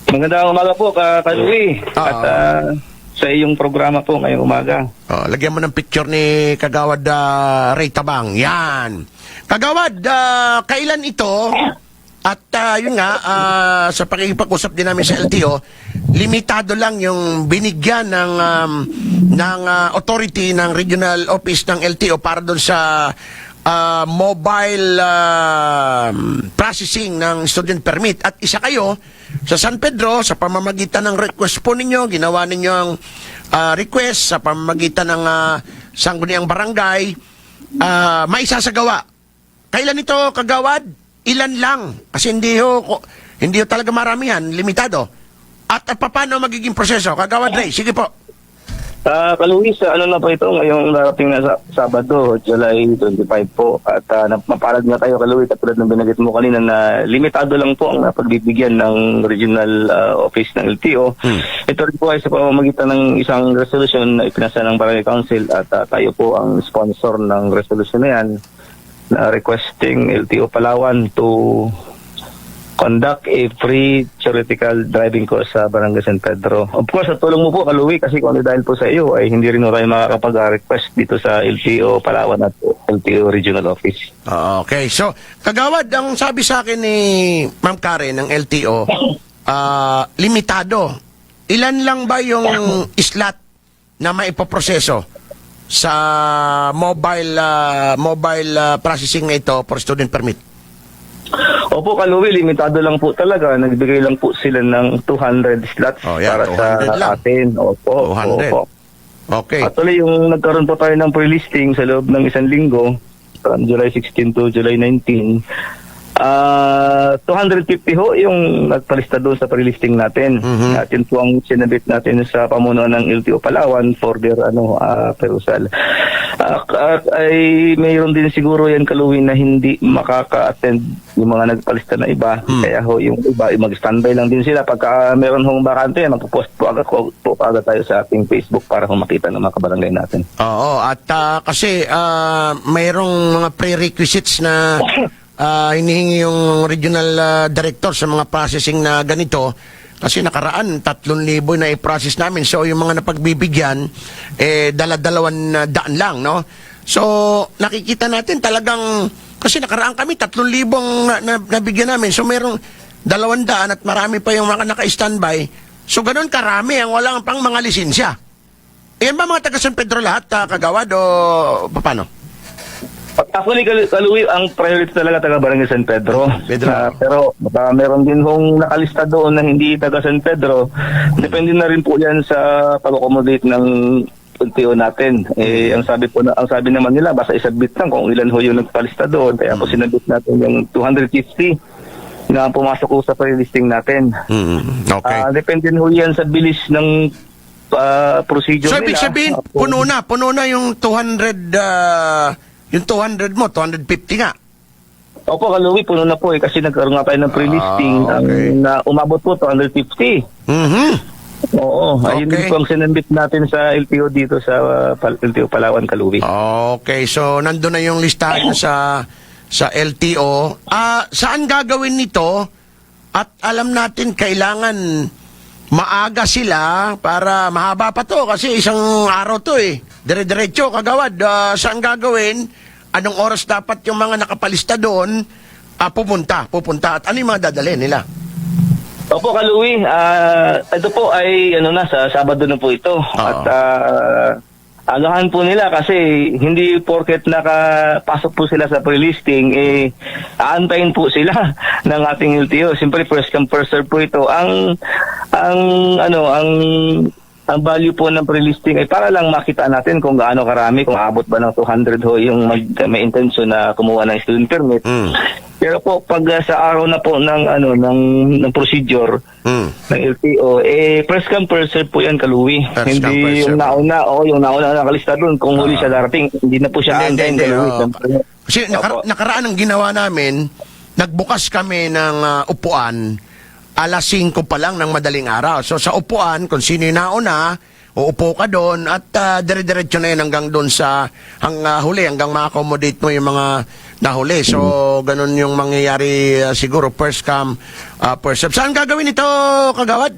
Magandang umaga po, Kalui. At sa iyong programa po ngayong umaga. Lagyan mo ng picture ni Kagawad Ray Tabang. Yan. Kagawad, kailan ito? At yun nga, sa pakikipag-usap din namin sa LTO, limitado lang yung binigyan ng authority ng regional office ng LTO para doon sa mobile processing ng student permit. At isa kayo sa San Pedro, sa pamamagitan ng request po ninyo, ginawa ninyo ang request sa pamamagitan ng sangguniang barangay, maisasagawa. Kailan ito, Kagawad? Ilan lang? Kasi hindi ho talaga maramihan, limitado. At paano magiging proseso? Kagawad Ray, sige po. Kalui, ano na po ito ngayong darating na Sabado, July 25 po. At mapalad na tayo, Kalui, katulad ng binagit mo kanina na limitado lang po ang pagbibigyan ng regional office ng LTO. Ito rin po ay sa pamamagitan ng isang resolution na ipinasa ng Barangay Council at tayo po ang sponsor ng resolution na yan na requesting LTO Palawan to conduct a free theoretical driving course sa Barangay San Pedro. Of course, sa tulong mo po, Kalui, kasi kung dahil po sa iyo, ay hindi rin tayo makakapag-request dito sa LTO Palawan at LTO Regional Office. Okay, so, Kagawad, ang sabi sa akin ni Ma'am Karen ng LTO, limitado. Ilan lang ba yung slot na maipoproseso sa mobile processing na ito for student permit? Opo, Kalui, limitado lang po talaga. Nagbigay lang po sila ng 200 slots para sa lang. atin. Opo, 200. Opo. Okay. Actually, yung nagkaroon po tayo ng pre-listing sa loob ng isang linggo, from July 16 to July 19, 250 ho yung nagpalista doon sa pre-listing natin. Natin po ang sinabit natin sa pamunuan ng LTO Palawan for their perusal. Ay mayroon din siguro yan, Kalui, na hindi makaka-attend yung mga nagpalista na iba. Kaya ho, yung iba mag-standby lang din sila. Pagka meron hong bakante, magpo-post po agad tayo sa ating Facebook para kung makita ng mga kabarangay natin. Oo, at kasi mayroong mga prerequisites na hinihingi yung regional director sa mga processing na ganito. Kasi nakaraan, 3,000 na i-process namin. So, yung mga napagbibigyan, dala-dalawan daan lang, no? So, nakikita natin talagang, kasi nakaraan kami, 3,000 na nabigyan namin. So, merong 200 at marami pa yung mga naka-standby. So, ganun karami ang walang pang mga lisensya. Yan ba mga taga San Pedro lahat, Kagawad, o paano? Actually, Kalui, ang priority talaga taga Barangay San Pedro. Pero baka meron din hong nakalista doon na hindi taga San Pedro. Depende na rin po yan sa pag-accommodate ng LTO natin. Ang sabi naman nila, basta isubmit lang kung ilan ho yung nagpalista doon. Kaya po sinabit natin yung 250 na pumasok ko sa pre-listing natin. Okay. Depende ho yan sa bilis ng procedure so, nila. So, sabihin, puno na yung 200... Yung 200 mo, 250 nga. Opo, Kalui, puno na po kasi nagkaroon nga tayo ng pre-listing na umabot po 250. Oo, ayun din po ang sinambit natin sa LTO dito sa LTO Palawan, Kalui. Okay, so nandun na yung listahan sa LTO. Saan gagawin nito? At alam natin, kailangan maaga sila para mahaba pa to kasi isang araw to Dire-diretso, Kagawad, saan gagawin? Anong oras dapat yung mga nakapalista doon pupunta? At ano yung mga dadalhin nila? Opo, Kalui, ito po ay sa Sabado na po ito. At agahan po nila kasi hindi porket nakapasok po sila sa pre-listing, aantayin po sila ng ating LTO. Siyempre, first come, first serve po ito. Ang value po ng pre-listing ay para lang makita natin kung gaano karami, kung abot ba ng 200 ho yung may intention na kumuha ng student permit. Pero po pag sa araw na po ng procedure ng LTO, first come first serve po yan, Kalui. Hindi yung nauna nakalista doon, kung huli siya darating, hindi na po siya aantayin, Kalui. Kasi nakaraan ang ginawa namin, nagbukas kami ng upuan 5:00 pa lang ng madaling araw. So sa upuan, kung sino yung nauna, uupo ka doon at dire-diretso na yun hanggang doon sa huli, hanggang ma-accommodate mo yung mga nahuli. So, ganun yung mangyayari siguro, first come, first serve. Saan gagawin ito, Kagawad?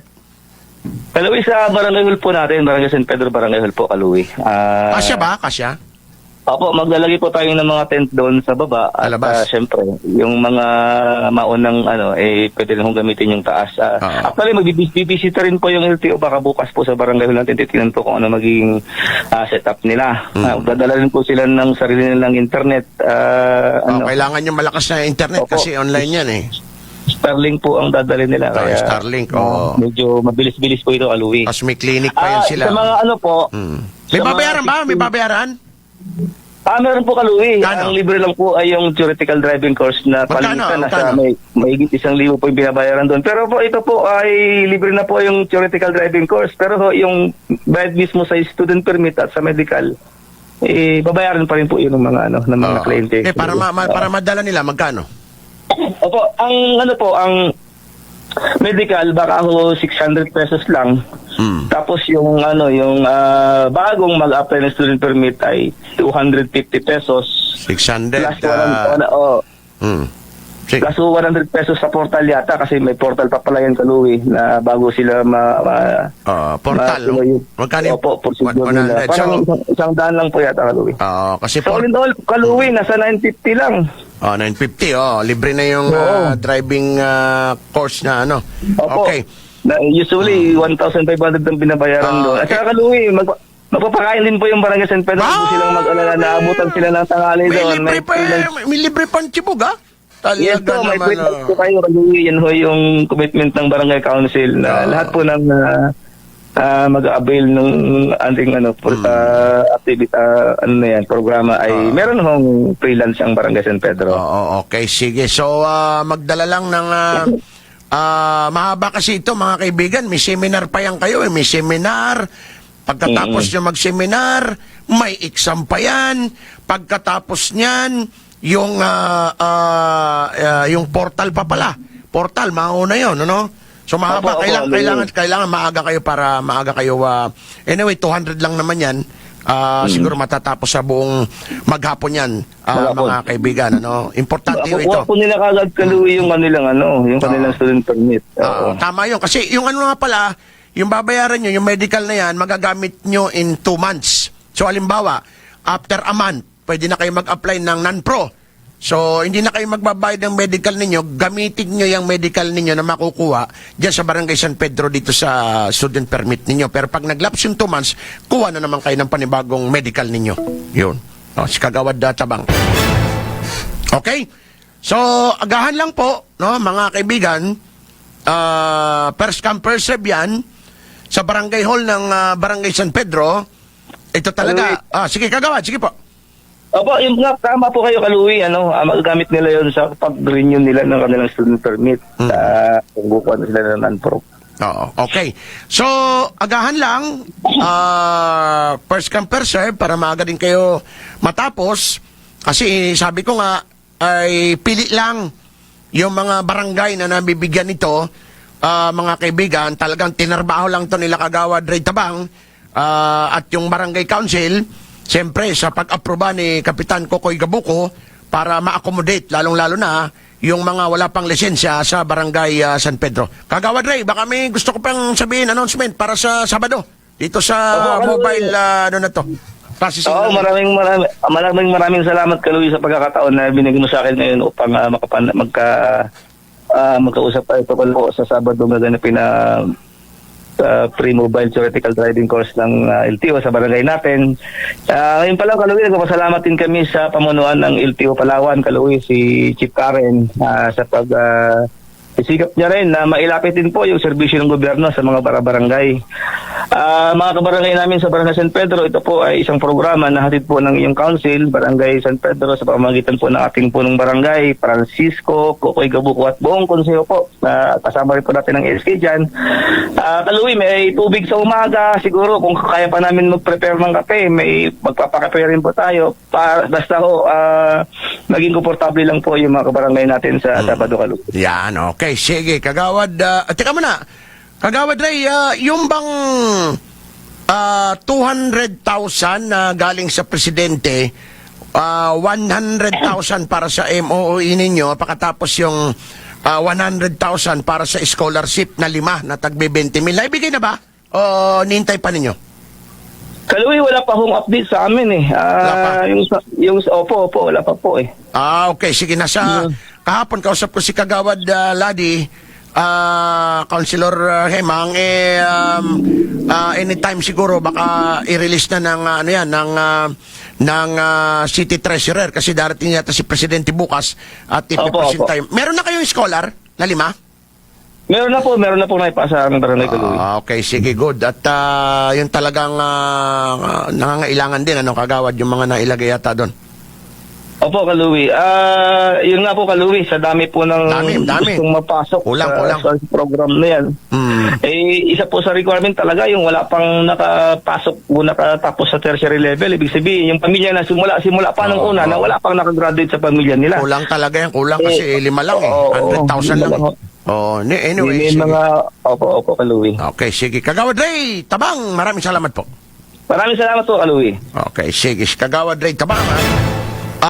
Kaluwi sa Barangay Hall po natin, Barangay San Pedro, Barangay Hall po, Kaluwi. Kasya ba? Kasya? Opo, maglalagay po tayo ng mga tent doon sa baba. At Alabas. syempre, yung mga maunang pwede lang gamitin yung taas. Actually, magbibisita rin po yung LTO baka bukas po sa Barangay Hall natin. Titignan po kung ano magiging setup nila. Dadala rin po sila ng sarili nilang internet. Kailangan yung malakas na internet. Opo. Kasi online yan eh. Starlink po ang dadalhin nila. Kaya, Starlink, oo. medyo mabilis-bilis po ito, Aluwi. Tapos may clinic pa yan sila. Sa mga ano po, May sa mga babayaran ba? May babayaran? Meron po, Kaluwi. Kano? Ang libre lang po ay yung theoretical driving course na Magkano? palitan na Magkano? sa may 1,000 po yung binabayaran doon. Pero po ito po ay libre na po yung theoretical driving course. Pero ho, yung bayad mismo sa student permit at sa medical, babayaran pa rin po yun ng mga ng mga kliyente. Para madala nila, magkano? Opo, ang medical baka ho 600 pesos lang. Tapos yung bagong mag-apply ng student permit ay 250 pesos. 600. Plus Sige. Plus 100 pesos sa portal yata kasi may portal pa pala yan, Kaluwi, na bago sila Portal, no? Magkano yung Opo, prosedur 100? nila. Parang isang daan lang po yata, Kaluwi. Kasi So all in all, Kaluwi, nasa 950 lang. 950, libre na yung driving course na ano. Opo. Okay. Usually, 1,500 ang binabayaran doon. At saka, Kaluwi, magpapakain din po yung Barangay San Pedro. Kung silang mag-alala, naabutan sila ng tanghali doon. May libre pang chibog, ha? Yes po, may freelance po kayo. Yan ho yung commitment ng Barangay Council na lahat po ng mag-avail ng ating activity, programa ay meron hong freelance ang Barangay San Pedro. Okay, sige. So, magdala lang ng... mahaba kasi ito, mga kaibigan. May seminar pa yan kayo. May seminar. Pagkatapos nyo mag-seminar, may exam pa yan. Pagkatapos niyan, yung portal pa pala. Portal, mauna yun, ano? So mahaba, kailangan maaga kayo para maaga kayo. Anyway, 200 lang naman yan. Siguro matatapos sa buong maghapon yan, mga kaibigan, ano? Importante ito. Kuha po nila kagad, Kaluwi, yung kanilang student permit. Tama yun. Kasi yung nga pala, yung babayaran nyo, yung medical na yan, magagamit nyo in 2 months. So, halimbawa, after a month, pwede na kayo mag-apply ng non-pro. So, hindi na kayo magbabayad ng medical ninyo, gamitin nyo yung medical ninyo na makukuha dyan sa Barangay San Pedro dito sa student permit ninyo. Pero pag nag-lapse yung 2 months, kuha na naman kayo ng panibagong medical ninyo. Yun. Si Kagawad Tabang. Okay? So, agahan lang po, no, mga kaibigan, first come, first serve yan, sa Barangay Hall ng Barangay San Pedro. Ito talaga. Sige, Kagawad, sige po. Opo, yung tama po kayo, Kaluwi, magagamit nila yun sa pag-renew nila ng kanilang student permit kung bukuan sila ng non-pro. Okay. So, agahan lang, first come, first serve, para maaga din kayo matapos. Kasi sabi ko nga, ay pili lang yung mga barangay na nabibigyan nito, mga kaibigan. Talagang tinarbaho lang to nila Kagawad Ray Tabang at yung barangay council. Siyempre, sa pag-aproba ni Kapitan Kokoy Gabuco para ma-accommodate, lalong-lalo na, yung mga wala pang lisensya sa Barangay San Pedro. Kagawad Ray, baka may gusto ko pang sabihin, announcement para sa Sabado, dito sa mobile, na to. Maraming salamat, Kaluwi, sa pagkakataon na binigyan mo sa akin ngayon upang magkausap tayo po sa Sabado na ganapin na free mobile theoretical driving course ng LTO sa barangay natin. Ngayon pa lang, Kaluwi, nagpapasalamat din kami sa pamunuan ng LTO Palawan, Kaluwi, si Chief Karen, sa isikap niya rin na mailapit din po yung serbisyo ng gobyerno sa mga barangay. Mga kabarangay namin sa Barangay San Pedro, ito po ay isang programa na hatid po ng iyong council, Barangay San Pedro, sa pamamagitan po ng ating punong barangay, Francisco, Kokoy Gabuco at buong konseho po. Kasama rin po natin ng SK dyan. Kaluwi, may tubig sa umaga. Siguro kung kaya pa namin mag-prepare ng kape, may magpapakape rin po tayo. Basta ho, maging komportable lang po yung mga kabarangay natin sa Sabado, Kaluwi. Yan, okay. Sige, Kagawad. Teka muna. Kagawad Ray, yung bang 200,000 na galing sa presidente, 100,000 para sa MOOE ninyo, pagkatapos yung 100,000 para sa scholarship na 5 na tagbe 20,000. Naibigay na ba? O nintay pa ninyo? Kaluwi, wala pa hong update sa amin eh. Wala pa? Opo, wala pa po eh. Okay. Sige, kahapon kausap ko si Kagawad Ladi, Councilor Hemang, anytime siguro baka i-release na ng City Treasurer kasi darating yata si Presidente bukas at ipipresent tayo. Meron na kayong scholar na 5? Meron na po naipasa ang barangay Kaluwi. Okay, sige, good. At yun talagang nangangailangan din, Kagawad, yung mga nailagay yata doon. Opo, Kaluwi. Yun nga po, Kaluwi, sa dami po ng Dami. gustong mapasok Kulang. sa program na yan. Isa po sa requirement talaga yung wala pang nakapasok o nakatapos sa tertiary level. Ibig sabihin, yung pamilya na simula pa nung una na wala pang nakagraduate sa pamilya nila. Kulang talaga yan. Kulang kasi 5 lang eh. 100,000 lang. Anyway. Yung mga, opo, Kaluwi. Okay, sige. Kagawad Ray Tabang, maraming salamat po. Maraming salamat po, Kaluwi. Okay, sige. Kagawad Ray Tabang,